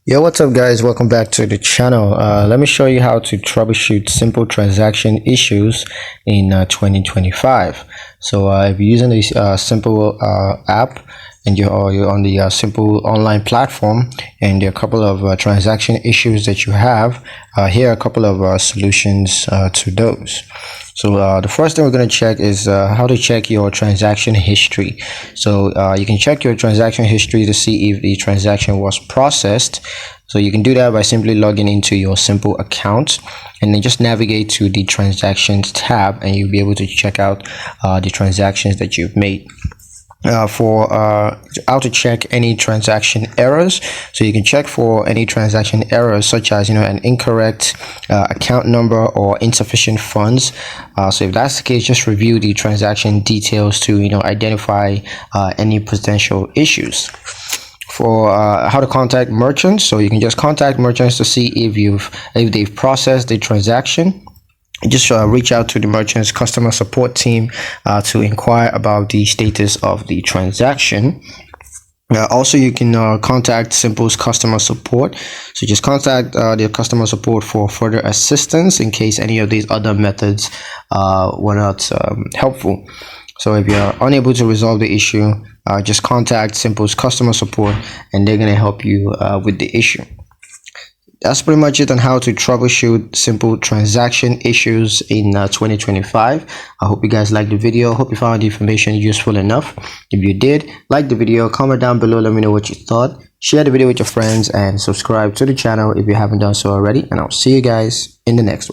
Yo, what's up guys, welcome back to the channel. Let me show you how to troubleshoot simple transaction issues in 2025. So if you're using this simple app and you're on the simple online platform and there are a couple of transaction issues that you have, here are a couple of solutions to those. So the first thing we're going to check is how to check your transaction history. So you can check your transaction history to see if the transaction was processed. So you can do that by simply logging into your simple account and then just navigate to the transactions tab, and you'll be able to check out the transactions that you've made. For how to check any transaction errors, so you can check for any transaction errors such as an incorrect account number or insufficient funds. So if that's the case, just review the transaction details to identify any potential issues. For how to contact merchants, so you can just contact merchants to see if they've processed the transaction. Just reach out to the merchant's customer support team to inquire about the status of the transaction. Also, you can contact Simple's customer support. So just contact their customer support for further assistance in case any of these other methods were not helpful. So if you're unable to resolve the issue, just contact Simple's customer support and they're going to help you with the issue. That's pretty much it on how to troubleshoot simple transaction issues in 2025. I hope you guys liked the video. Hope you found the information useful enough. If you did, like the video, comment down below, let me know what you thought. Share the video with your friends and subscribe to the channel if you haven't done so already. And I'll see you guys in the next one.